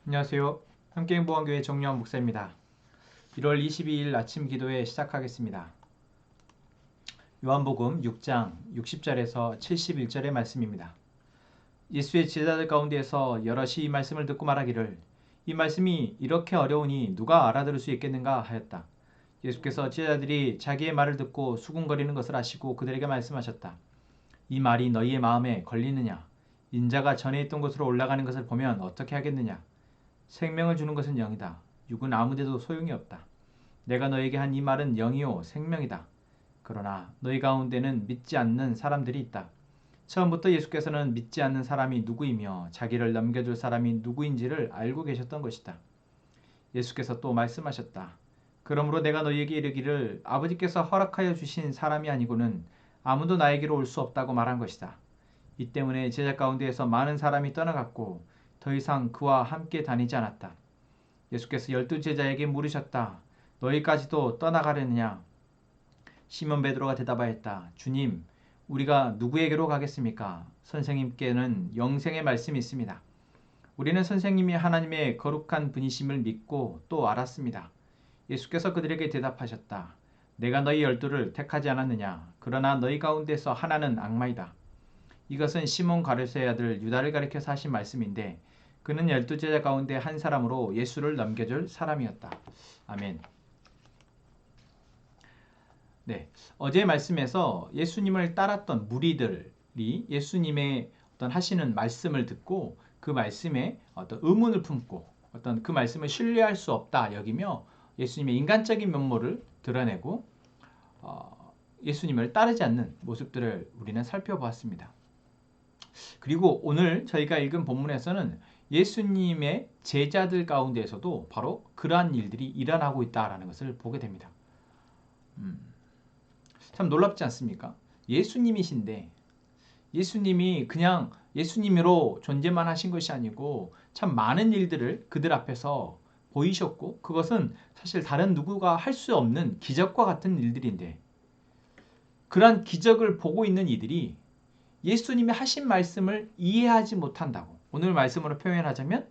안녕하세요. 함께행복한교회 정유한 목사입니다. 1월 22일 아침 기도회 시작하겠습니다. 요한복음 6장 60절에서 71절의 말씀입니다. 예수의 제자들 가운데에서 여럿이 이 말씀을 듣고 말하기를 이 말씀이 이렇게 어려우니 누가 알아들을 수 있겠는가 하였다. 예수께서 제자들이 자기의 말을 듣고 수군거리는 것을 아시고 그들에게 말씀하셨다. 이 말이 너희의 마음에 걸리느냐? 인자가 전에 있던 곳으로 올라가는 것을 보면 어떻게 하겠느냐? 생명을 주는 것은 영이다. 육은 아무데도 소용이 없다. 내가 너에게 한 이 말은 영이요 생명이다. 그러나 너희 가운데는 믿지 않는 사람들이 있다. 처음부터 예수께서는 믿지 않는 사람이 누구이며 자기를 넘겨줄 사람이 누구인지를 알고 계셨던 것이다. 예수께서 또 말씀하셨다. 그러므로 내가 너희에게 이르기를 아버지께서 허락하여 주신 사람이 아니고는 아무도 나에게로 올 수 없다고 말한 것이다. 이 때문에 제자 가운데에서 많은 사람이 떠나갔고 더 이상 그와 함께 다니지 않았다. 예수께서 12제자에게 물으셨다. 너희까지도 떠나가려느냐? 시몬 베드로가 대답하였다. 주님, 우리가 누구에게로 가겠습니까? 선생님께는 영생의 말씀이 있습니다. 우리는 선생님이 하나님의 거룩한 분이심을 믿고 또 알았습니다. 예수께서 그들에게 대답하셨다. 내가 너희 12를 택하지 않았느냐? 그러나 너희 가운데서 하나는 악마이다. 이것은 시몬 가룟수의 아들 유다를 가리켜서 하신 말씀인데 그는 12제자 가운데 한 사람으로 예수를 넘겨줄 사람이었다. 아멘. 네, 어제 말씀에서 예수님을 따랐던 무리들이 예수님의 어떤 하시는 말씀을 듣고 그 말씀에 어떤 의문을 품고 어떤 그 말씀을 신뢰할 수 없다 여기며 예수님의 인간적인 면모를 드러내고 예수님을 따르지 않는 모습들을 우리는 살펴보았습니다. 그리고 오늘 저희가 읽은 본문에서는 예수님의 제자들 가운데에서도 바로 그러한 일들이 일어나고 있다는 것을 보게 됩니다. 참 놀랍지 않습니까? 예수님이신데 예수님이 그냥 예수님으로 존재만 하신 것이 아니고 참 많은 일들을 그들 앞에서 보이셨고 그것은 사실 다른 누구가 할 수 없는 기적과 같은 일들인데 그러한 기적을 보고 있는 이들이 예수님이 하신 말씀을 이해하지 못한다고 오늘 말씀으로 표현하자면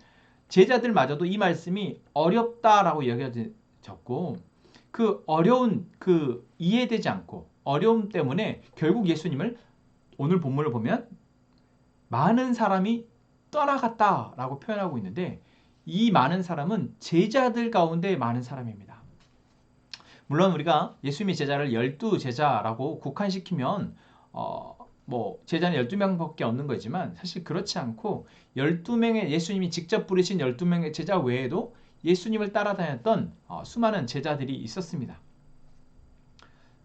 제자들마저도 이 말씀이 어렵다라고 여겨졌고 그 어려운 그 이해되지 않고 어려움 때문에 결국 예수님을 오늘 본문을 보면 많은 사람이 떠나갔다라고 표현하고 있는데 이 많은 사람은 제자들 가운데 많은 사람입니다. 물론 우리가 예수님의 제자를 12제자라고 국한시키면 제자는 12명밖에 없는 거지만 사실 그렇지 않고 12명의 예수님이 직접 부르신 12명의 제자 외에도 예수님을 따라다녔던 수많은 제자들이 있었습니다.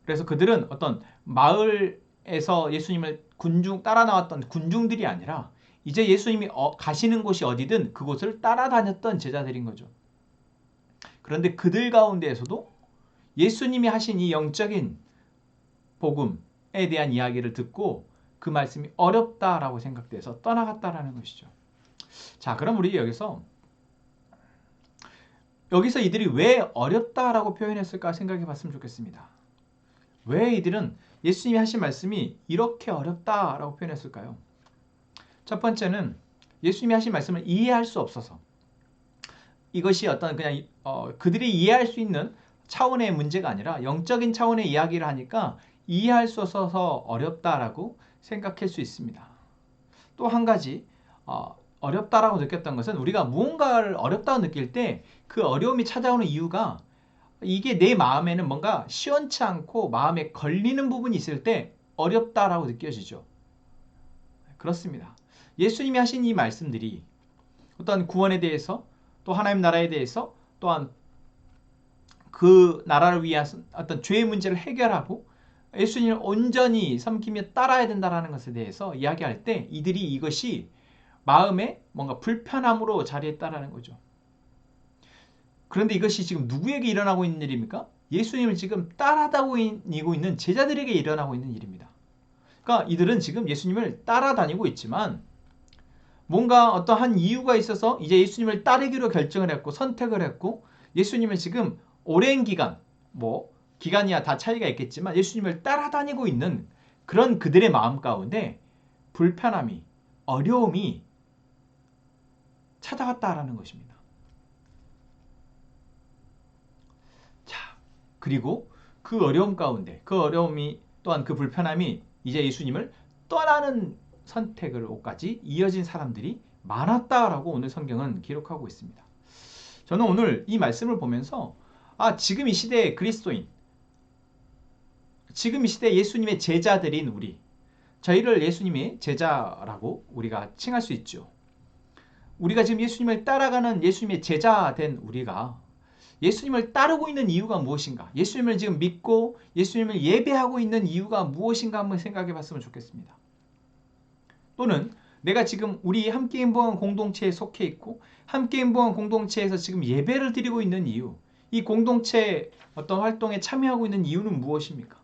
그래서 그들은 어떤 마을에서 예수님을 따라 나왔던 군중들이 아니라 이제 예수님이 가시는 곳이 어디든 그곳을 따라다녔던 제자들인 거죠. 그런데 그들 가운데에서도 예수님이 하신 이 영적인 복음에 대한 이야기를 듣고 그 말씀이 어렵다라고 생각돼서 떠나갔다라는 것이죠. 자, 그럼 우리 여기서 이들이 왜 어렵다라고 표현했을까 생각해 봤으면 좋겠습니다. 왜 이들은 예수님이 하신 말씀이 이렇게 어렵다라고 표현했을까요? 첫 번째는 예수님이 하신 말씀을 이해할 수 없어서 이것이 어떤 그냥 그들이 이해할 수 있는 차원의 문제가 아니라 영적인 차원의 이야기를 하니까 이해할 수 없어서 어렵다라고 생각할 수 있습니다. 또 한 가지 어렵다라고 느꼈던 것은 우리가 무언가를 어렵다고 느낄 때 그 어려움이 찾아오는 이유가 이게 내 마음에는 뭔가 시원치 않고 마음에 걸리는 부분이 있을 때 어렵다라고 느껴지죠. 그렇습니다. 예수님이 하신 이 말씀들이 어떤 구원에 대해서 또 하나님 나라에 대해서 또한 그 나라를 위한 어떤 죄의 문제를 해결하고 예수님을 온전히 섬기며 따라야 된다는 것에 대해서 이야기할 때 이들이 이것이 마음에 뭔가 불편함으로 자리했다라는 거죠. 그런데 이것이 지금 누구에게 일어나고 있는 일입니까? 예수님을 지금 따라다니고 있는 제자들에게 일어나고 있는 일입니다. 그러니까 이들은 지금 예수님을 따라다니고 있지만 뭔가 어떠한 이유가 있어서 이제 예수님을 따르기로 결정을 했고 선택을 했고 예수님을 지금 오랜 기간 기간이야 다 차이가 있겠지만 예수님을 따라다니고 있는 그런 그들의 마음 가운데 불편함이 어려움이 찾아왔다라는 것입니다. 그리고 그 어려움 가운데 그 어려움이 또한 그 불편함이 이제 예수님을 떠나는 선택으로까지 이어진 사람들이 많았다라고 오늘 성경은 기록하고 있습니다. 저는 오늘 이 말씀을 보면서 지금 이 시대의 그리스도인, 지금 이 시대의 예수님의 제자들인 우리, 저희를 예수님의 제자라고 우리가 칭할 수 있죠. 우리가 지금 예수님을 따라가는 예수님의 제자 된 우리가 예수님을 따르고 있는 이유가 무엇인가? 예수님을 지금 믿고 예수님을 예배하고 있는 이유가 무엇인가 한번 생각해 봤으면 좋겠습니다. 또는 내가 지금 우리 함께 행복한 공동체에 속해 있고 함께 행복한 공동체에서 지금 예배를 드리고 있는 이유, 이 공동체 어떤 활동에 참여하고 있는 이유는 무엇입니까?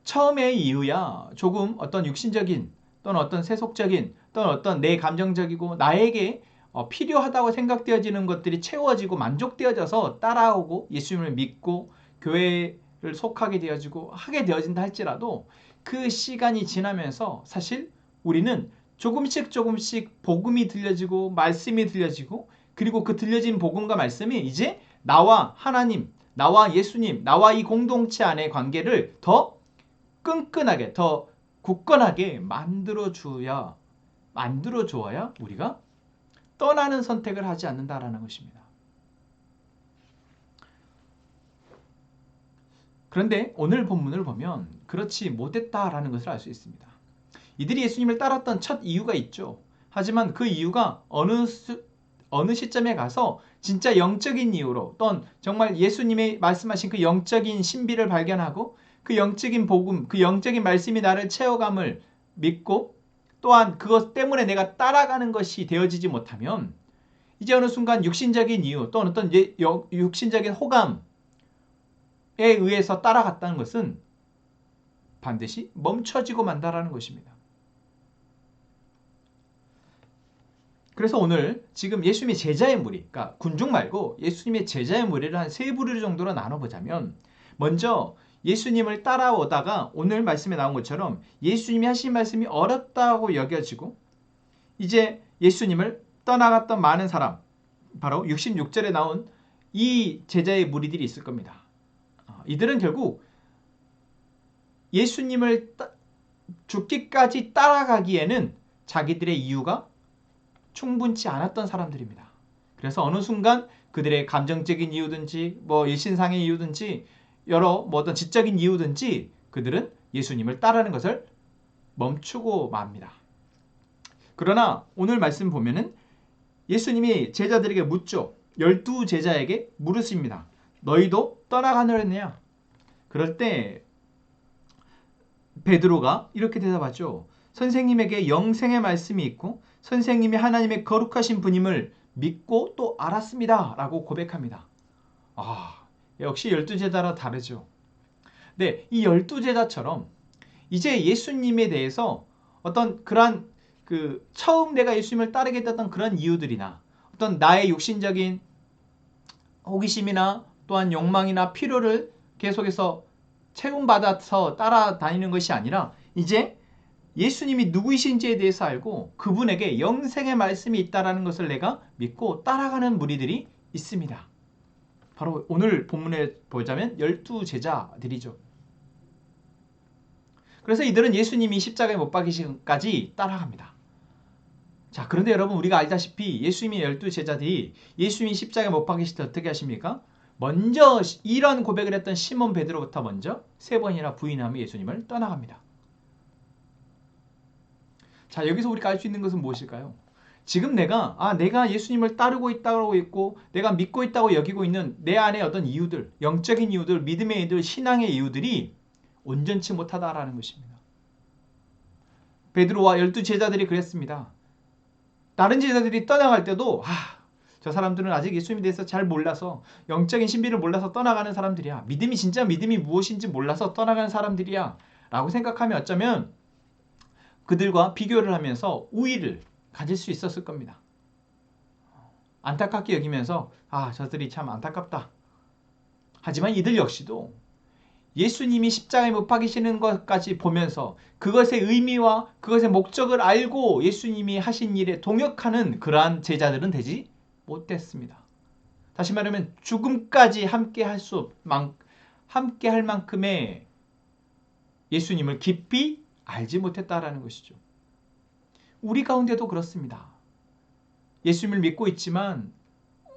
처음의 이유야 조금 어떤 육신적인 또는 어떤 세속적인 또는 어떤 내 감정적이고 나에게 필요하다고 생각되어지는 것들이 채워지고 만족되어져서 따라오고 예수님을 믿고 교회를 속하게 되어지고 하게 되어진다 할지라도 그 시간이 지나면서 사실 우리는 조금씩 복음이 들려지고 말씀이 들려지고 그리고 그 들려진 복음과 말씀이 이제 나와 하나님, 나와 예수님, 나와 이 공동체 안의 관계를 더 끈끈하게 더 굳건하게 만들어 주어야 우리가 떠나는 선택을 하지 않는다라는 것입니다. 그런데 오늘 본문을 보면 그렇지 못했다라는 것을 알 수 있습니다. 이들이 예수님을 따랐던 첫 이유가 있죠. 하지만 그 이유가 어느 시점에 가서 진짜 영적인 이유로 또는 정말 예수님이 말씀하신 그 영적인 신비를 발견하고 그 영적인 복음, 그 영적인 말씀이 나를 채워감을 믿고 또한 그것 때문에 내가 따라가는 것이 되어지지 못하면 이제 어느 순간 육신적인 이유 또는 어떤 육신적인 호감에 의해서 따라갔다는 것은 반드시 멈춰지고 만다라는 것입니다. 그래서 오늘 지금 예수님의 제자의 무리, 그러니까 군중 말고 예수님의 제자의 무리를 한 세 부류 정도로 나눠보자면 먼저 예수님을 따라오다가 오늘 말씀에 나온 것처럼 예수님이 하신 말씀이 어렵다고 여겨지고 이제 예수님을 떠나갔던 많은 사람, 바로 66절에 나온 이 제자의 무리들이 있을 겁니다. 이들은 결국 예수님을 죽기까지 따라가기에는 자기들의 이유가 충분치 않았던 사람들입니다. 그래서 어느 순간 그들의 감정적인 이유든지 일신상의 이유든지 여러 어떤 지적인 이유든지 그들은 예수님을 따르는 것을 멈추고 맙니다. 그러나 오늘 말씀 보면은 예수님이 제자들에게 묻죠. 12제자에게 물으십니다. 너희도 떠나가느냐? 그럴 때 베드로가 이렇게 대답하죠. 선생님에게 영생의 말씀이 있고 선생님이 하나님의 거룩하신 분임을 믿고 또 알았습니다. 라고 고백합니다. 역시 12제자라 다르죠. 네, 이 12제자처럼 이제 예수님에 대해서 어떤 그러한 처음 내가 예수님을 따르게 됐던 그런 이유들이나 어떤 나의 육신적인 호기심이나 또한 욕망이나 필요를 계속해서 채움받아서 따라다니는 것이 아니라 이제 예수님이 누구이신지에 대해서 알고 그분에게 영생의 말씀이 있다는 것을 내가 믿고 따라가는 무리들이 있습니다. 바로 오늘 본문에 보자면 12제자들이죠. 그래서 이들은 예수님이 십자가에 못 박히시기까지 따라갑니다. 자, 그런데 여러분 우리가 알다시피 예수님의 12제자들이 예수님이 십자가에 못 박히실 때 어떻게 하십니까? 먼저 이런 고백을 했던 시몬 베드로부터 먼저 3번이나 부인하며 예수님을 떠나갑니다. 자, 여기서 우리가 알 수 있는 것은 무엇일까요? 지금 내가 예수님을 따르고 있다고 있고 내가 믿고 있다고 여기고 있는 내 안에 어떤 이유들, 영적인 이유들, 믿음의 이유들, 신앙의 이유들이 온전치 못하다라는 것입니다. 베드로와 12제자들이 그랬습니다. 다른 제자들이 떠나갈 때도 저 사람들은 아직 예수님에 대해서 잘 몰라서 영적인 신비를 몰라서 떠나가는 사람들이야. 믿음이 진짜 믿음이 무엇인지 몰라서 떠나가는 사람들이야. 라고 생각하면 어쩌면 그들과 비교를 하면서 우위를 가질 수 있었을 겁니다. 안타깝게 여기면서 저들이 참 안타깝다. 하지만 이들 역시도 예수님이 십자가에 못 박히시는 것까지 보면서 그것의 의미와 그것의 목적을 알고 예수님이 하신 일에 동역하는 그러한 제자들은 되지 못했습니다. 다시 말하면 죽음까지 함께 할 만큼의 예수님을 깊이 알지 못했다라는 것이죠. 우리 가운데도 그렇습니다. 예수님을 믿고 있지만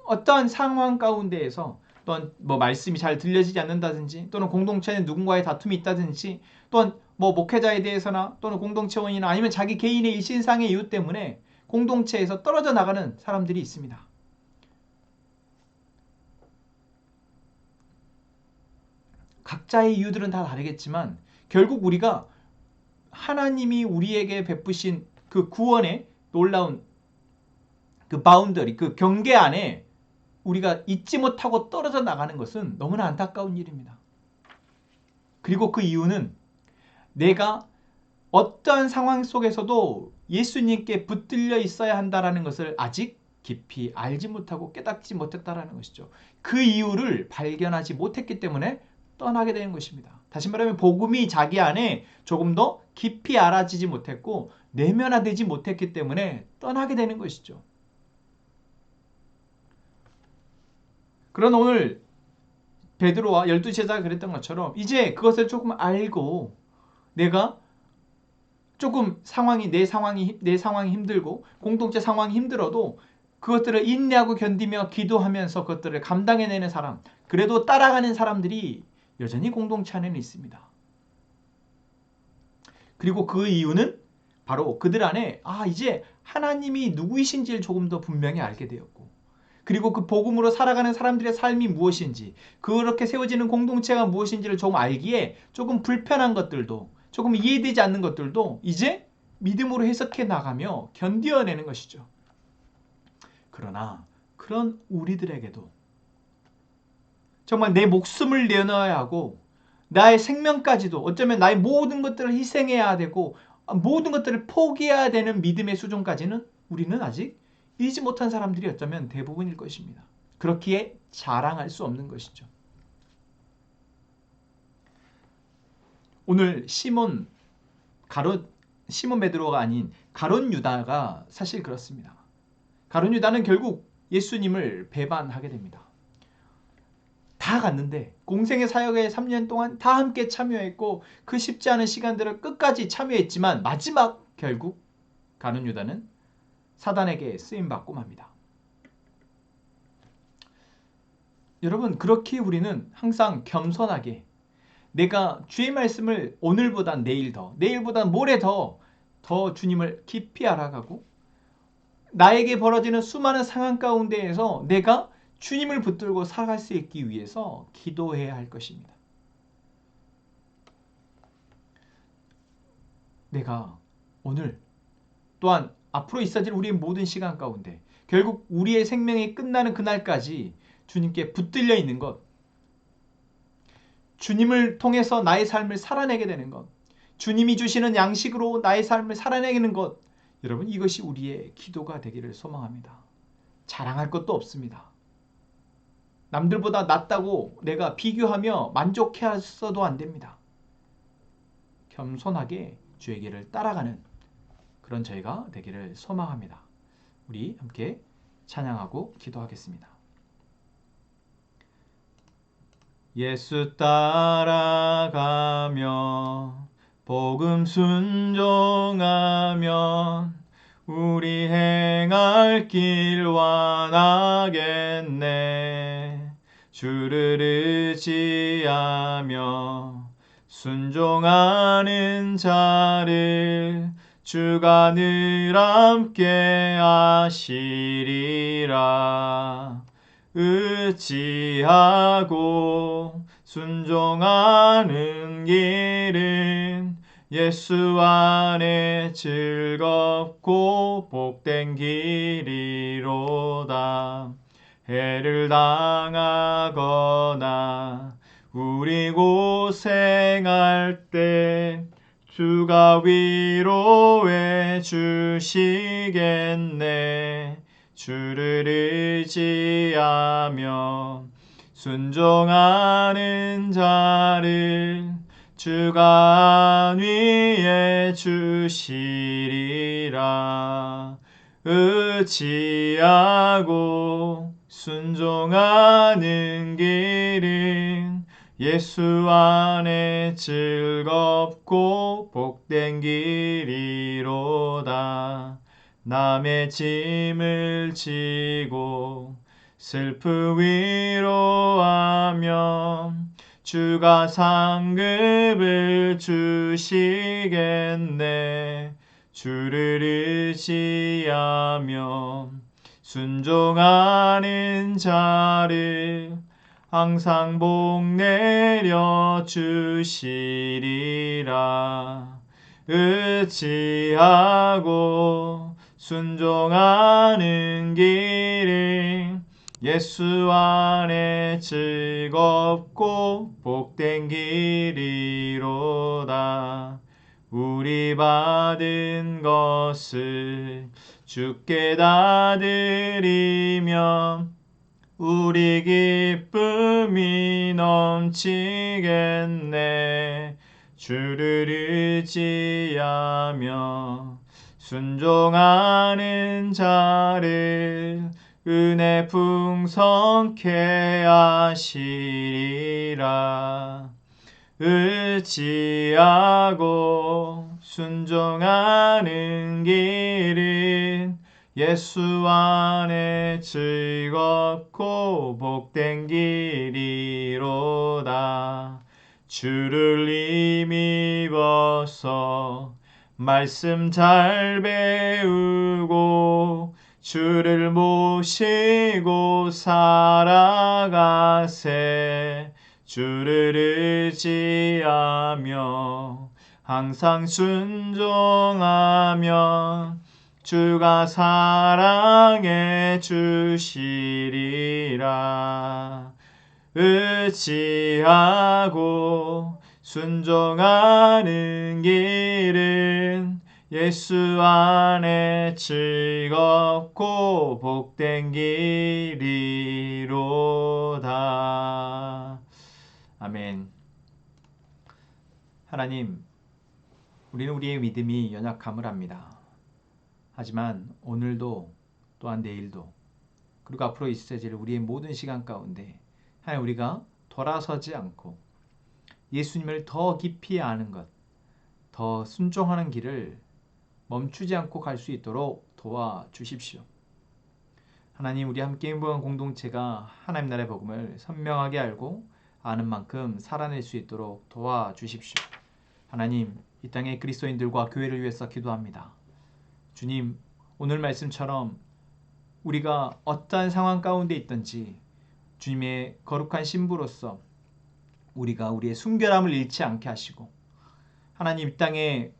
어떠한 상황 가운데에서 또는 뭐 말씀이 잘 들려지지 않는다든지 또는 공동체에 누군가의 다툼이 있다든지 또는 뭐 목회자에 대해서나 또는 공동체원이나 아니면 자기 개인의 일신상의 이유 때문에 공동체에서 떨어져 나가는 사람들이 있습니다. 각자의 이유들은 다 다르겠지만 결국 우리가 하나님이 우리에게 베푸신 그 구원의 놀라운 그 바운더리, 그 경계 안에 우리가 잊지 못하고 떨어져 나가는 것은 너무나 안타까운 일입니다. 그리고 그 이유는 내가 어떠한 상황 속에서도 예수님께 붙들려 있어야 한다는 것을 아직 깊이 알지 못하고 깨닫지 못했다는 것이죠. 그 이유를 발견하지 못했기 때문에 떠나게 되는 것입니다. 다시 말하면 복음이 자기 안에 조금 더 깊이 알아지지 못했고 내면화되지 못했기 때문에 떠나게 되는 것이죠. 그런 오늘 베드로와 12제자가 그랬던 것처럼 이제 그것을 조금 알고 내가 조금 내 상황이 힘들고 공동체 상황이 힘들어도 그것들을 인내하고 견디며 기도하면서 그것들을 감당해내는 사람, 그래도 따라가는 사람들이 여전히 공동체 안에는 있습니다. 그리고 그 이유는 바로 그들 안에 이제 하나님이 누구이신지를 조금 더 분명히 알게 되었고 그리고 그 복음으로 살아가는 사람들의 삶이 무엇인지 그렇게 세워지는 공동체가 무엇인지를 조금 알기에 조금 불편한 것들도 조금 이해되지 않는 것들도 이제 믿음으로 해석해 나가며 견뎌내는 것이죠. 그러나 그런 우리들에게도 정말 내 목숨을 내놔야 하고 나의 생명까지도 어쩌면 나의 모든 것들을 희생해야 되고 모든 것들을 포기해야 되는 믿음의 수준까지는 우리는 아직 이르지 못한 사람들이 어쩌면 대부분일 것입니다. 그렇기에 자랑할 수 없는 것이죠. 오늘 시몬 베드로가 아닌 가룟 유다가 사실 그렇습니다. 가룟 유다는 결국 예수님을 배반하게 됩니다. 다 갔는데 공생의 사역에 3년 동안 다 함께 참여했고 그 쉽지 않은 시간들을 끝까지 참여했지만 마지막 결국 가룟 유다는 사단에게 쓰임받고 맙니다. 여러분 그렇게 우리는 항상 겸손하게 내가 주의 말씀을 오늘보다 내일보다 모레 더 주님을 깊이 알아가고 나에게 벌어지는 수많은 상황 가운데에서 내가 주님을 붙들고 살아갈 수 있기 위해서 기도해야 할 것입니다. 내가 오늘 또한 앞으로 있어질 우리의 모든 시간 가운데 결국 우리의 생명이 끝나는 그날까지 주님께 붙들려 있는 것, 주님을 통해서 나의 삶을 살아내게 되는 것, 주님이 주시는 양식으로 나의 삶을 살아내는 것, 여러분 이것이 우리의 기도가 되기를 소망합니다. 자랑할 것도 없습니다. 남들보다 낫다고 내가 비교하며 만족해서도 안 됩니다. 겸손하게 주의 길을 따라가는 그런 저희가 되기를 소망합니다. 우리 함께 찬양하고 기도하겠습니다. 예수 따라가며 복음 순종하면 우리 행할 길 완하겠네. 주를 의지하며 순종하는 자를 주가 늘 함께 하시리라. 의지하고 순종하는 길은 예수 안에 즐겁고 복된 길이로다. 해를 당하거나 우리 고생할 때 주가 위로해 주시겠네. 주를 의지하며 순종하는 자를 주가 안위에 주시리라. 의지하고 순종하는 길은 예수 안에 즐겁고 복된 길이로다. 남의 짐을 지고 슬프 위로하며 주가 상급을 주시겠네. 주를 의지하며 순종하는 자를 항상 복 내려 주시리라. 의지하고 순종하는 길은 예수 안에 즐겁고 복된 길이로다. 우리 받은 것을 주께 다 드리며 우리 기쁨이 넘치겠네. 주를 의지하며 순종하는 자를 은혜 풍성케 하시리라. 의지하고 순종하는 길은 예수 안에 즐겁고 복된 길이로다. 주를 힘입어서 말씀 잘 배우고 주를 모시고 살아가세. 주를 의지하며 항상 순종하며 주가 사랑해 주시리라. 의지하고 순종하는 길은 예수 안에 즐겁고 복된 길이로다. 아멘. 하나님, 우리는 우리의 믿음이 연약함을 압니다. 하지만 오늘도 또한 내일도 그리고 앞으로 있어질 우리의 모든 시간 가운데 하나님, 우리가 돌아서지 않고 예수님을 더 깊이 아는 것, 더 순종하는 길을 멈추지 않고 갈 수 있도록 도와주십시오. 하나님, 우리 함께 행복한 공동체가 하나님 나라의 복음을 선명하게 알고 아는 만큼 살아낼 수 있도록 도와주십시오. 하나님, 이 땅의 그리스도인들과 교회를 위해서 기도합니다. 주님, 오늘 말씀처럼 우리가 어떠한 상황 가운데 있든지 주님의 거룩한 신부로서 우리가 우리의 순결함을 잃지 않게 하시고 하나님, 이 땅에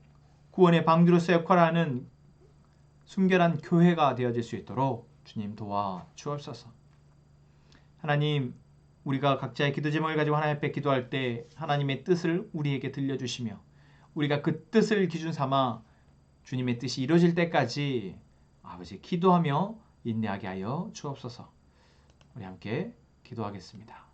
구원의 방주로서 역할을 하는 순결한 교회가 되어질 수 있도록 주님 도와주옵소서. 하나님, 우리가 각자의 기도 제목을 가지고 하나님 앞에 기도할 때 하나님의 뜻을 우리에게 들려주시며 우리가 그 뜻을 기준 삼아 주님의 뜻이 이루어질 때까지 아버지 기도하며 인내하게 하여 주옵소서. 우리 함께 기도하겠습니다.